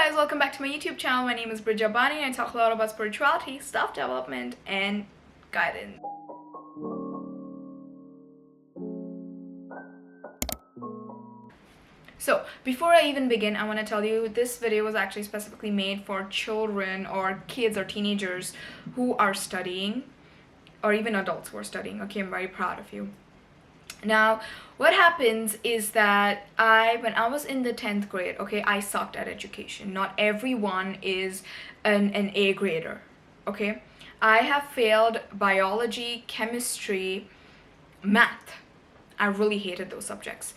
guys, welcome back to my YouTube channel. My name is Bridja Bani and I talk a lot about spirituality, self-development, and guidance. So, before I even begin, I want to tell you this video was actually specifically made for children or kids or teenagers who are studying, or even adults who are studying. Okay, I'm very proud of you. Now, what happens is that when I was in the 10th grade, okay, I sucked at education. Not everyone is an A grader, okay? I have failed biology, chemistry, math. I really hated those subjects.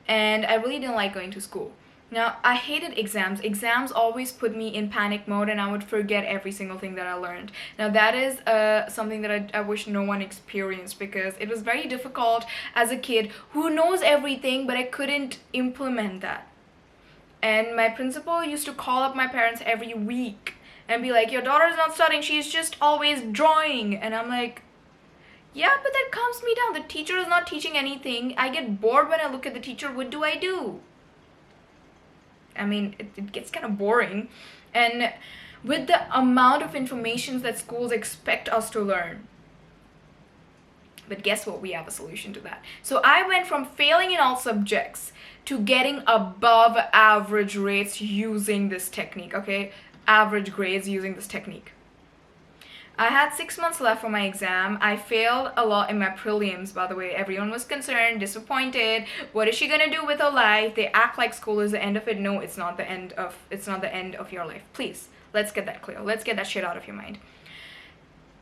And I really didn't like going to school. Now, I hated exams. Exams always put me in panic mode and I would forget every single thing that I learned. Now, that is something that I wish no one experienced, because it was very difficult as a kid who knows everything, but I couldn't implement that. And my principal used to call up my parents every week and be like, your daughter's not studying, she's just always drawing. And I'm like, yeah, but that calms me down. The teacher is not teaching anything. I get bored when I look at the teacher. What do I do? I mean, it gets kind of boring. And with the amount of information that schools expect us to learn. But guess what? We have a solution to that. So I went from failing in all subjects to getting above average rates using this technique, okay? Average grades using this technique. I had 6 months left for my exam. I failed a lot in my prelims, by the way. Everyone was concerned, disappointed. What is she gonna do with her life? They act like school is the end of it. No, it's not the end of your life. Please, let's get that clear. Let's get that shit out of your mind.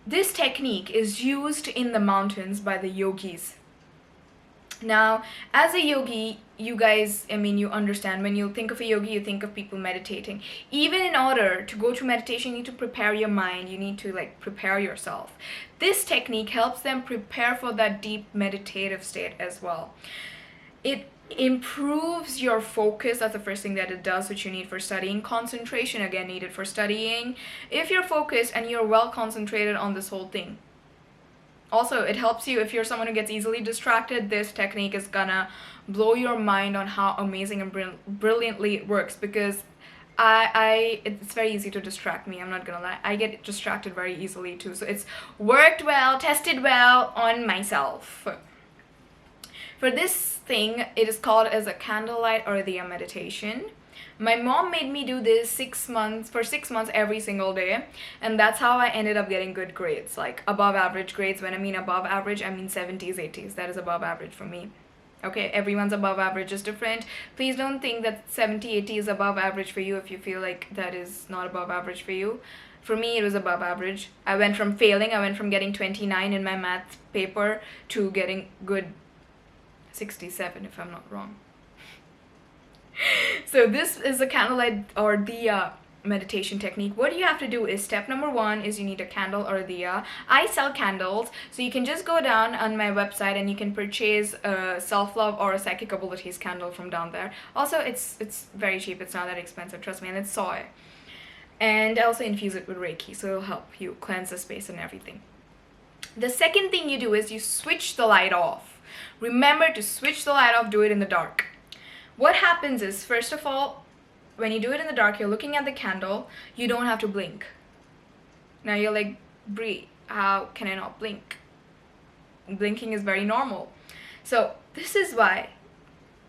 This technique is used in the mountains by the yogis. Now, as a yogi, you guys, you understand, when you think of a yogi, you think of people meditating. Even in order to go to meditation, you need to prepare your mind. You need to prepare yourself. This technique helps them prepare for that deep meditative state as well. It improves your focus. That's the first thing that it does, which you need for studying. Concentration, again, needed for studying. If you're focused and you're well concentrated on this whole thing. Also, it helps you if you're someone who gets easily distracted. This technique is gonna blow your mind on how amazing and brilliantly it works, because it's very easy to distract me. I'm not gonna lie. I get distracted very easily too. So it's worked well, tested well on myself. For this thing, it is called as a candlelight or the meditation. My mom made me do this for 6 months every single day, and that's how I ended up getting good grades, like above average grades. When I mean above average, I mean 70s, 80s. That is above average for me. Okay, everyone's above average is different. Please don't think that 70, 80 is above average for you if you feel like that is not above average for you. For me, it was above average. I went from getting 29 in my math paper to getting good 67, if I'm not wrong. So this is a candlelight or diya meditation technique. What you have to do is, step number 1 is you need a candle or a diya. I sell candles, so you can just go down on my website and you can purchase a self-love or a psychic abilities candle from down there. Also, it's very cheap. It's not that expensive, trust me, and it's soy. And I also infuse it with Reiki, so it'll help you cleanse the space and everything. The second thing you do is you switch the light off. Remember to switch the light off. Do it in the dark. What happens is, first of all, when you do it in the dark, you're looking at the candle, you don't have to blink. Now you're like, Brie, how can I not blink? Blinking is very normal. So this is why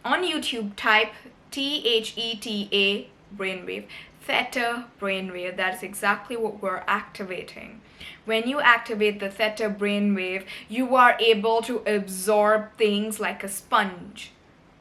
on YouTube, type THETA brainwave, theta brainwave. That's exactly what we're activating. When you activate the theta brainwave, you are able to absorb things like a sponge.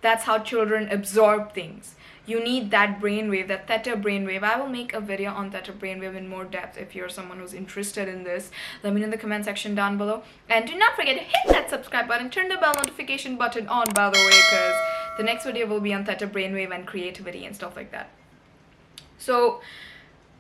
That's how children absorb things. You need that brainwave, that theta brainwave. I will make a video on theta brainwave in more depth if you're someone who's interested in this. Let me know in the comment section down below. And do not forget to hit that subscribe button, turn the bell notification button on, by the way, because the next video will be on theta brainwave and creativity and stuff like that. So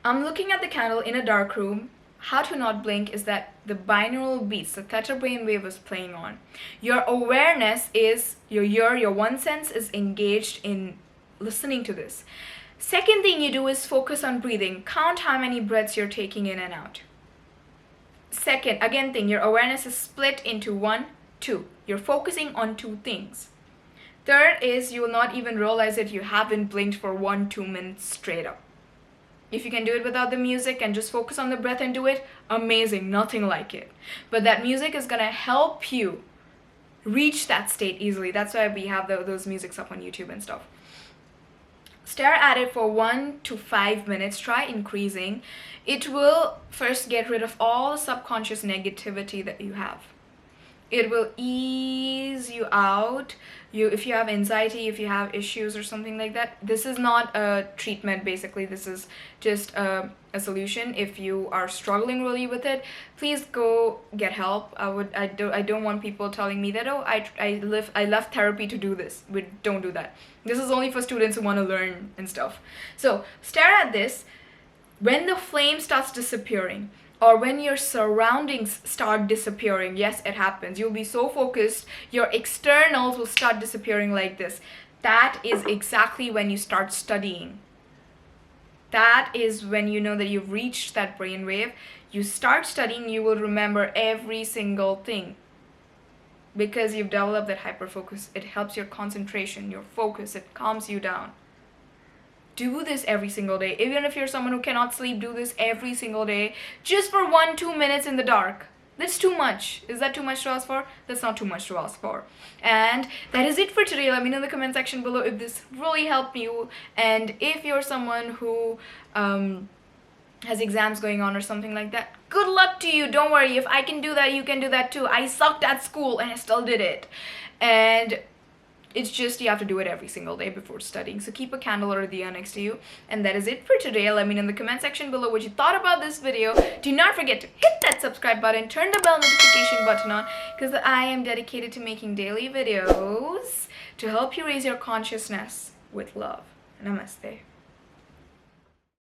I'm looking at the candle in a dark room. How to not blink is that the binaural beats, the theta brainwave is playing on. Your awareness is, your one sense is engaged in listening to this. Second thing you do is focus on breathing. Count how many breaths you're taking in and out. Second, again thing, your awareness is split into 1, 2. You're focusing on 2 things. Third is, you will not even realize that you haven't blinked for 1-2 minutes straight up. If you can do it without the music and just focus on the breath and do it, amazing, nothing like it. But that music is gonna help you reach that state easily. That's why we have those musics up on YouTube and stuff. Stare at it for 1 to 5 minutes. Try increasing. It will first get rid of all subconscious negativity that you have. It will ease you out. If you have anxiety, if you have issues or something like that, this is not a treatment. Basically, this is just a solution. If you are struggling really with it, please go get help. I don't want people telling me that, oh, I left therapy to do this. We don't do that. This is only for students who want to learn and stuff. So stare at this. When the flame starts disappearing, or when your surroundings start disappearing, yes, it happens. You'll be so focused, your externals will start disappearing like this. That is exactly when you start studying. That is when you know that you've reached that brainwave. You start studying, you will remember every single thing. Because you've developed that hyperfocus. It helps your concentration, your focus, it calms you down. Do this every single day. Even if you're someone who cannot sleep, do this every single day. Just for 1-2 minutes in the dark. That's too much. Is that too much to ask for? That's not too much to ask for. And that is it for today. Let me know in the comment section below if this really helped you. And if you're someone who has exams going on or something like that, good luck to you. Don't worry. If I can do that, you can do that too. I sucked at school and I still did it. And it's just you have to do it every single day before studying. So keep a candle or a diya next to you. And that is it for today. Let me know in the comment section below what you thought about this video. Do not forget to hit that subscribe button, turn the bell notification button on, because I am dedicated to making daily videos to help you raise your consciousness with love. Namaste.